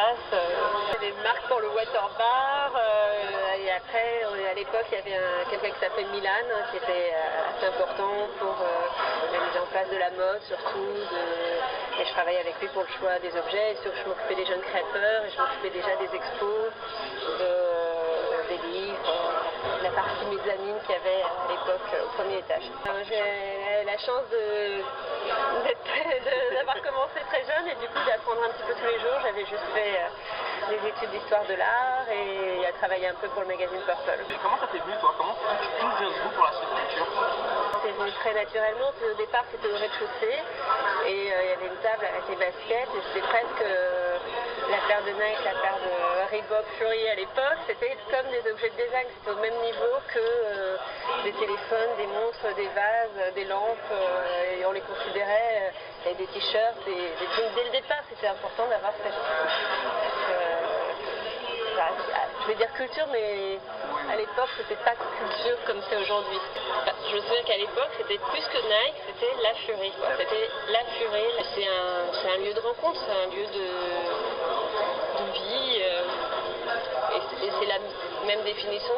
espace. Des marques pour le water bar. Et après, à l'époque, il y avait quelqu'un qui s'appelait Milan, qui était assez important pour la mise en place de la mode, surtout. Et je travaillais avec lui pour le choix des objets. Et surtout, je m'occupais des jeunes créateurs et je m'occupais déjà des expos, des livres, la partie mezzanine qu'il y avait à l'époque au premier étage. J'ai la chance d'avoir commencé très jeune et du coup d'apprendre un petit peu tous les jours. J'avais juste fait des études d'histoire de l'art et à travailler un peu pour le magazine Purple. Et comment ça t'est venu toi? Comment tu touches ce goût pour la sculpture? C'est venu très naturellement. Au départ c'était au rez-de-chaussée et il y avait une table avec les baskets et c'était presque la paire de Nike, la paire de Reebok Fury à l'époque. C'était comme des objets de design, c'était au même niveau que des téléphones, des montres, des vases, des lampes et on les considérait des t-shirts, dès le départ c'était important d'avoir cette je vais dire culture, mais à l'époque c'était pas culture comme c'est aujourd'hui. Je me souviens qu'à l'époque c'était plus que Nike, c'était la Fury. C'était la Fury, c'est un lieu de rencontre, c'est un lieu de vie. Et c'est la même définition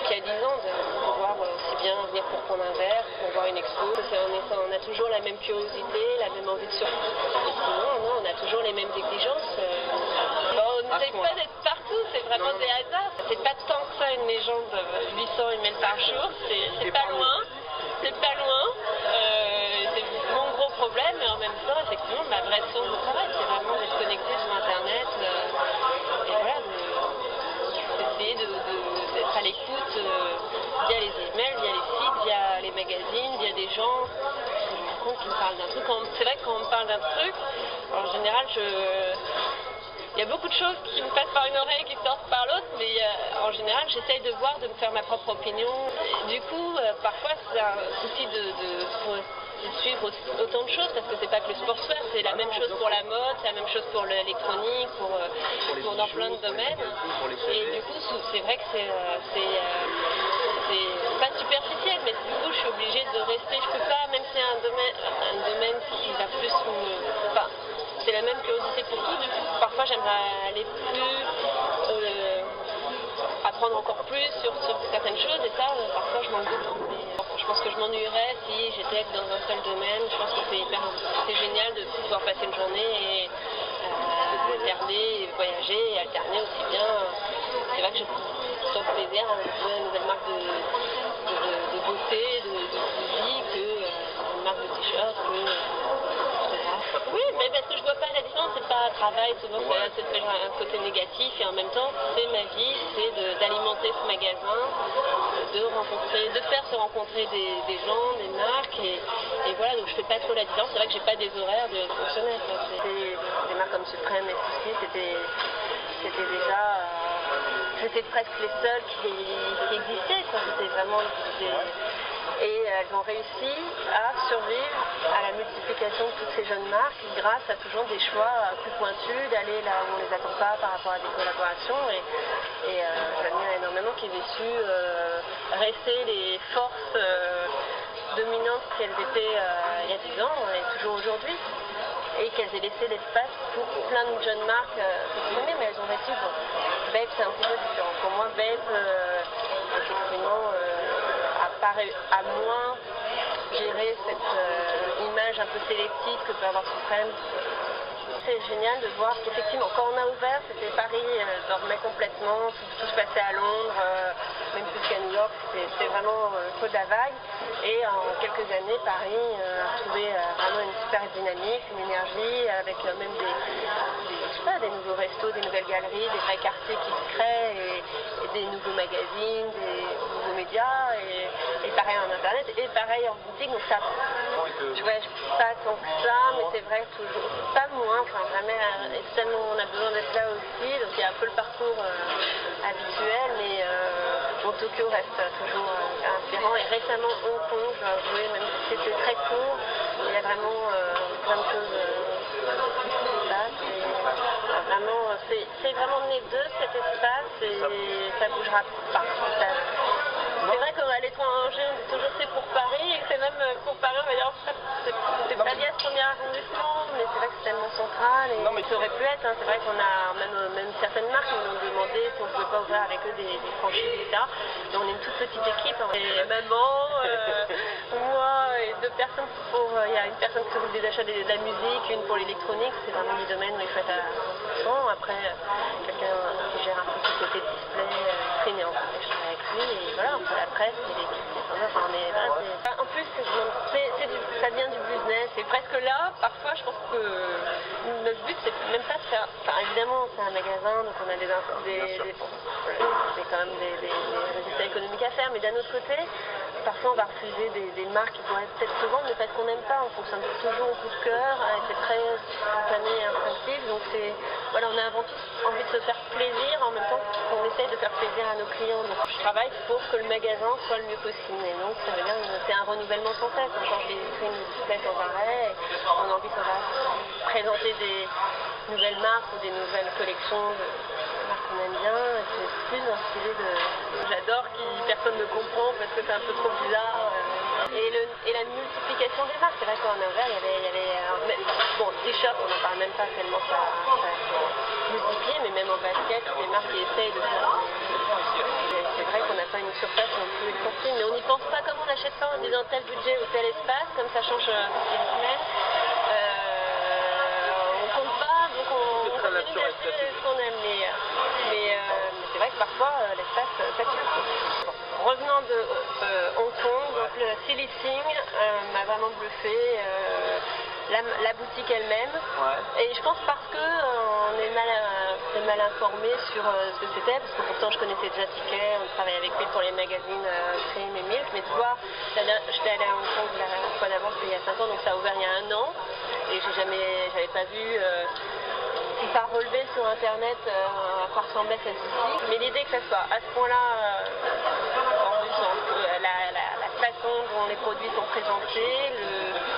qu'il y a 10 ans, de pouvoir aussi bien venir pour prendre un verre, pour voir une expo. On a toujours la même curiosité, la même envie de surprendre. Non, on a toujours les mêmes exigences. On n'essaye pas d'être partout, c'est vraiment des hasards. C'est pas tant que ça une légende, 800 emails par jour, c'est pas loin. C'est pas loin. C'est mon gros problème, mais en même temps, effectivement, ma vraie source de travail, c'est vraiment d'être connecté sur Internet. Et voilà, d'essayer d'être à l'écoute via les emails, via les sites, via les magazines, via des gens qui me parlent d'un truc. C'est vrai que quand on me parle d'un truc, en général, il y a beaucoup de choses qui me passent par une oreille et qui sortent par l'autre, mais en général, j'essaye de me faire ma propre opinion. Et du coup, parfois, c'est un souci de suivre autant de choses, parce que c'est pas que le sportswear, c'est la même chose pour la mode, c'est la même chose pour l'électronique, pour dans plein de domaines. Et du coup, c'est vrai que c'est pas superficiel, mais du coup, je suis obligée de rester. Je peux pas, même si c'est un domaine qui va plus enfin, c'est la même curiosité pour tout. Du coup, parfois, j'aimerais aller plus, apprendre encore plus sur certaines choses, et ça, parfois, je m'en doute. Je pense que je m'ennuierais si j'étais dans un seul domaine. Je pense que c'est génial de pouvoir passer une journée et alterner, et voyager et alterner aussi bien. C'est vrai que je prends plaisir à trouver une nouvelle marque de beauté, de vie, une marque de t-shirt, oui, mais parce que je vois pas la différence, c'est pas un travail, souvent c'est un côté négatif, et en même temps c'est ma vie, c'est d'alimenter ce magasin, de faire se rencontrer des gens, des marques, et voilà, donc je fais pas trop la différence. C'est vrai que j'ai pas des horaires de fonctionnaire. Des marques comme Suprême et Souci, c'était déjà c'était presque les seules qui existaient, quoi. C'était vraiment et elles ont réussi à survivre à la multiplication de toutes ces jeunes marques grâce à toujours des choix plus pointus, d'aller là où on ne les attend pas par rapport à des collaborations, et j'admire énormément qu'ils aient su rester les forces dominantes qu'elles étaient il y a 10 ans et toujours aujourd'hui, et qu'elles aient laissé l'espace pour plein de jeunes marques s'exprimer, mais elles ont réussi. Bape, c'est un petit peu différent. Pour moi, Bape, effectivement, à moins gérer cette image un peu sélective que peut avoir Suprême. C'est génial de voir qu'effectivement, quand on a ouvert, c'était Paris dormait complètement, tout se passait à Londres, même plus qu'à New York, c'était vraiment le creux de la vague. Et en quelques années, Paris a trouvé vraiment une super dynamique, une énergie, avec même des nouveaux restos, des nouvelles galeries, des vrais quartiers qui se créent, et des nouveaux magazines, des nouveaux médias, et pareil en Internet, et pareil en boutique. Donc ça, je voyage pas tant que ça, mais c'est vrai toujours, pas moins, enfin vraiment, tellement on a besoin d'être là aussi, donc il y a un peu le parcours habituel, mais Tokyo reste toujours inspirant, et récemment Hong Kong, je dois avouer, même si c'était très court, il y a vraiment plein de choses qui se passent, et c'est vraiment né de cet espace, et ça bougera pas. C'est vrai qu'à l'étranger, on dit toujours c'est pour Paris, et que c'est même pour Paris, on va dire c'est pas lié à ce premier arrondissement, mais c'est vrai que c'est tellement central et ça aurait pu être. Hein. C'est vrai qu'on a même certaines marques qui nous ont demandé si on pouvait pas ouvrir avec eux des franchises, etc. Et on est une toute petite équipe, hein. Et maman, moi et deux personnes il y a une personne qui s'occupe des achats de la musique, une pour l'électronique, c'est vraiment des domaines où il faut être à 100%. Après, quelqu'un qui gère un peu ce côté display, vitrine, et je travaille avec lui, et voilà, on fait la presse, et les en plus, ça vient du business, et presque là, parfois, je pense que notre but, c'est même pas de faire. Enfin, évidemment, c'est un magasin, donc on a c'est quand même des résultats économiques à faire, mais d'un autre côté, parfois on va refuser des marques qui pourraient peut-être se vendre, mais parce qu'on n'aime pas, on fonctionne toujours au coup de cœur, c'est très spontané et instinctif, donc voilà, on a avant tout envie de se faire plaisir en même temps qu'on essaye de faire plaisir à nos clients. Donc je travaille pour que le magasin soit le mieux possible, et donc ça veut dire que c'est un renouvellement sans cesse. On change les vitrines toutes les sans arrêt, et on a envie qu'on va présenter des nouvelles marques ou des nouvelles collections de marques qu'on aime bien, et c'est plus inspiré de... J'adore personne ne comprend parce que c'est un peu trop bizarre. Et la multiplication des marques, c'est vrai qu'on a ouvert, il y avait bon, t-shirt, on n'en parle même pas tellement ça multiplié, mais même en basket, des marques qui essayent de faire. C'est vrai qu'on n'a pas une surface non plus extensive, mais on n'y pense pas comme on n'achète pas en disant tel budget ou tel espace, comme ça change toutes les semaines. On compte pas, donc on continue d'acheter ce qu'on aime. Mais c'est vrai que parfois l'espace sature. Revenant de Hong Kong, donc le Silly Thing m'a vraiment bluffé, la boutique elle-même, et je pense parce que on est mal informé sur ce que c'était, parce que pourtant je connaissais déjà Ticket, on travaillait avec lui pour les magazines Cream et Milk, mais tu vois, j'étais allée à Hong Kong la fois d'avant, c'était il y a 5 ans, donc ça a ouvert il y a 1 an, et j'avais pas vu pas relevé sur internet à quoi ressemblait cette boutique, mais l'idée que ça soit à ce point-là la façon dont les produits sont présentés,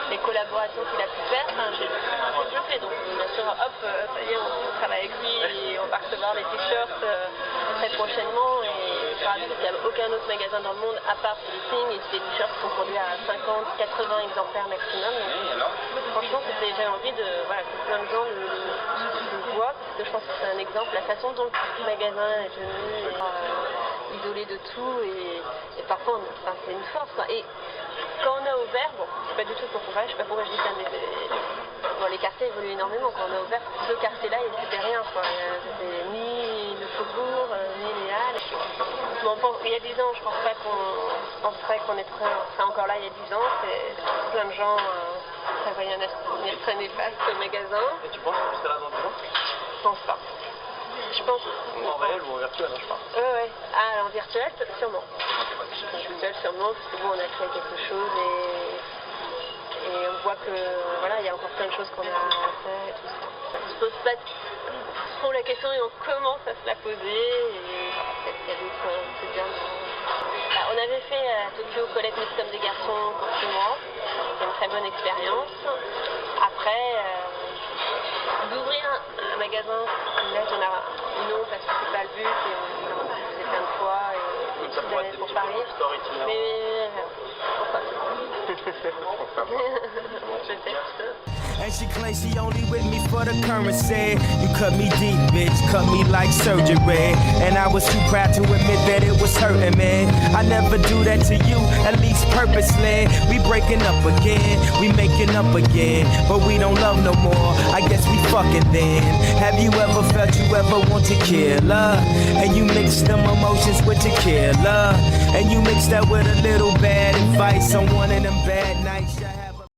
les collaborations qu'il a pu faire, j'ai bluffé. Donc bien sûr, hop, ça y est, on travaille avec lui et on va recevoir les t-shirts très prochainement, et je rappelle qu'il n'y a aucun autre magasin dans le monde à part Thing, et ces t-shirts sont produits à 50-80 exemplaires maximum. Donc, franchement, j'avais envie que plein de gens le voient, parce que je pense que c'est un exemple, la façon dont le magasin est tenu, isolé de tout, et parfois c'est une force, quoi. Et quand on a ouvert, bon, c'est pas du tout pour comparer, je sais pas pourquoi je dis ça, mais les quartiers évoluent énormément. Quand on a ouvert ce quartier-là, c'était rien, quoi. C'était ni le Faubourg, ni les Halles. Il y a 10 ans, je pense pas qu'on penserait qu'on serait encore là il y a 10 ans. C'est plein de gens prévoyaient un avenir très néfaste au magasin. Et tu penses que tu seras là dans 10 ans? Je pense pas. Je pense. En réel ou en virtuel, je parle. Ouais. Ah, en virtuel, sûrement. En virtuel, sûrement, parce que bon, on a créé quelque chose, et on voit que voilà, il y a encore plein de choses qu'on a fait et tout ça. On se pose pas trop la question, et on commence à se la poser, et peut-être qu'il y a d'autres, c'est bien. On avait fait à Tokyo Colette Miss comme des garçons pour 6 mois. C'était une très bonne expérience. Après, d'ouvrir un magasin, là j'en ai non, parce que c'est pas le but, et on faisait plein de fois, et ça pourrait être pour Paris. Mais pourquoi je sais. And she claims she only with me for the currency. You cut me deep, bitch, cut me like surgery. And I was too proud to admit that it was hurting me. I never do that to you, at least purposely. We breaking up again, we making up again, but we don't love no more. I guess we fucking then. Have you ever felt you ever want to kill her? And you mix them emotions with tequila, and you mix that with a little bad advice on one of them bad